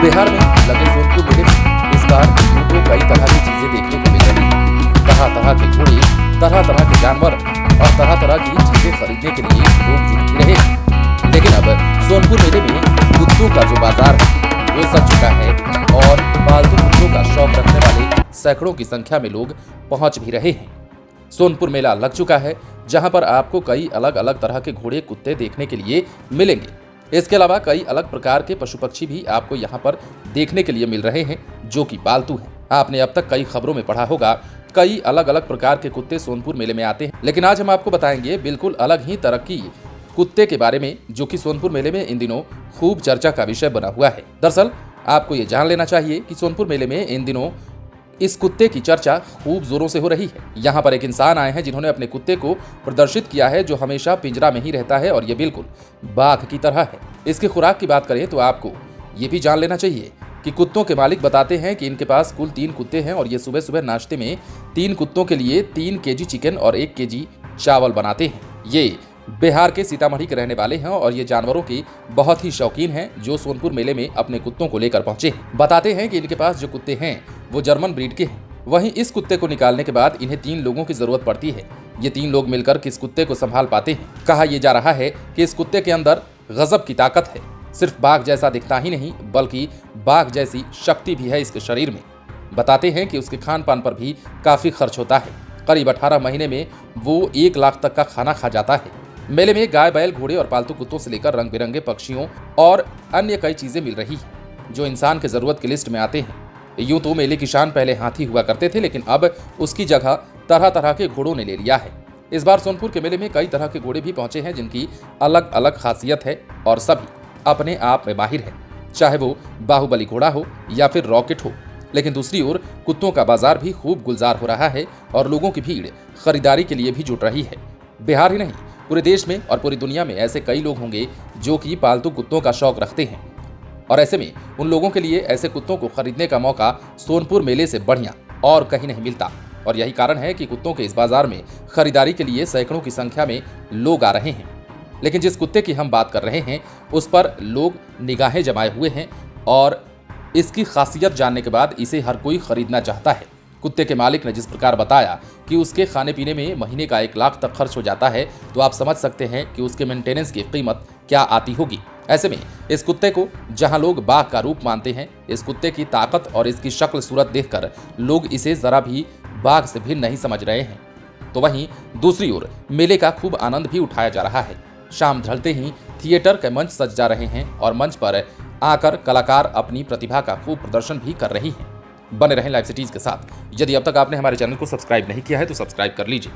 बिहार में लगे सोनपुर मेले में इस बार यूं तो कई तरह की चीजें देखने को मिल रही हैं। तरह तरह के घोड़े, तरह तरह के जानवर और तरह तरह की चीजें खरीदने के लिए लोग जुट भी रहे हैं। लेकिन अब सोनपुर मेले में कुत्तों का जो बाजार है वो सज चुका है और पालतू कुत्तों का शौक रखने वाले सैकड़ों की संख्या में लोग पहुंच भी रहे हैं। सोनपुर मेला लग चुका है जहां पर आपको कई अलग अलग तरह के घोड़े कुत्ते देखने के लिए मिलेंगे। इसके अलावा कई अलग प्रकार के पशु पक्षी भी आपको यहाँ पर देखने के लिए मिल रहे हैं जो कि पालतू हैं। आपने अब तक कई खबरों में पढ़ा होगा कई अलग अलग प्रकार के कुत्ते सोनपुर मेले में आते हैं, लेकिन आज हम आपको बताएंगे बिल्कुल अलग ही तरह की कुत्ते के बारे में जो कि सोनपुर मेले में इन दिनों खूब चर्चा का विषय बना हुआ है। दरअसल आपको ये जान लेना चाहिए कि सोनपुर मेले में इन दिनों इस कुत्ते की चर्चा खूब जोरों से हो रही है। यहाँ पर एक इंसान आए हैं जिन्होंने अपने कुत्ते को प्रदर्शित किया है जो हमेशा पिंजरा में ही रहता है और ये बिल्कुल बाघ की तरह है। इसकी खुराक की बात करें तो आपको ये भी जान लेना चाहिए कि कुत्तों के मालिक बताते हैं कि इनके पास कुल 3 कुत्ते हैं और ये सुबह सुबह नाश्ते में 3 कुत्तों के लिए 3 केजी चिकन और 1 केजी चावल बनाते हैं। ये बिहार के सीतामढ़ी के रहने वाले हैं और ये जानवरों के बहुत ही शौकीन हैं जो सोनपुर मेले में अपने कुत्तों को लेकर पहुंचे हैं। बताते हैं कि इनके पास जो कुत्ते हैं वो जर्मन ब्रीड के हैं। वहीं इस कुत्ते को निकालने के बाद इन्हें 3 लोगों की जरूरत पड़ती है। ये 3 लोग मिलकर किस कुत्ते को संभाल पाते हैं। कहा यह जा रहा है कि इस कुत्ते के अंदर गजब की ताकत है। सिर्फ बाघ जैसा दिखता ही नहीं बल्कि बाघ जैसी शक्ति भी है इसके शरीर में। बताते हैं कि उसके खान पान पर भी काफी खर्च होता है। करीब 18 महीने में वो 1 लाख तक का खाना खा जाता है। मेले में गाय, बैल, घोड़े और पालतू कुत्तों से लेकर रंग बिरंगे पक्षियों और अन्य कई चीजें मिल रही हैं जो इंसान के जरूरत की लिस्ट में आते हैं। यूं तो मेले की शान पहले हाथी हुआ करते थे, लेकिन अब उसकी जगह तरह तरह के घोड़ों ने ले लिया है। इस बार सोनपुर के मेले में कई तरह के घोड़े भी पहुंचे हैं जिनकी अलग अलग खासियत है और सभी अपने आप में माहिर है, चाहे वो बाहुबली घोड़ा हो या फिर रॉकेट हो। लेकिन दूसरी ओर कुत्तों का बाजार भी खूब गुलजार हो रहा है और लोगों की भीड़ खरीदारी के लिए भी जुट रही है। बिहार ही नहीं पूरे देश में और पूरी दुनिया में ऐसे कई लोग होंगे जो कि पालतू कुत्तों का शौक रखते हैं और ऐसे में उन लोगों के लिए ऐसे कुत्तों को खरीदने का मौका सोनपुर मेले से बढ़िया और कहीं नहीं मिलता। और यही कारण है कि कुत्तों के इस बाजार में खरीदारी के लिए सैकड़ों की संख्या में लोग आ रहे हैं। लेकिन जिस कुत्ते की हम बात कर रहे हैं उस पर लोग निगाहें जमाए हुए हैं और इसकी खासियत जानने के बाद इसे हर कोई खरीदना चाहता है। कुत्ते के मालिक ने जिस प्रकार बताया कि उसके खाने पीने में महीने का 1 लाख तक खर्च हो जाता है, तो आप समझ सकते हैं कि उसके मेंटेनेंस की कीमत क्या आती होगी। ऐसे में इस कुत्ते को जहां लोग बाघ का रूप मानते हैं, इस कुत्ते की ताकत और इसकी शक्ल सूरत देखकर लोग इसे जरा भी बाघ से भिन्न नहीं समझ रहे हैं। तो वहीं दूसरी ओर मेले का खूब आनंद भी उठाया जा रहा है। शाम ढलते ही थिएटर के मंच सज जा रहे हैं और मंच पर आकर कलाकार अपनी प्रतिभा का खूब प्रदर्शन भी कर रही हैं। बने रहें लाइव सिटीज के साथ। यदि अब तक आपने हमारे चैनल को सब्सक्राइब नहीं किया है तो सब्सक्राइब कर लीजिए।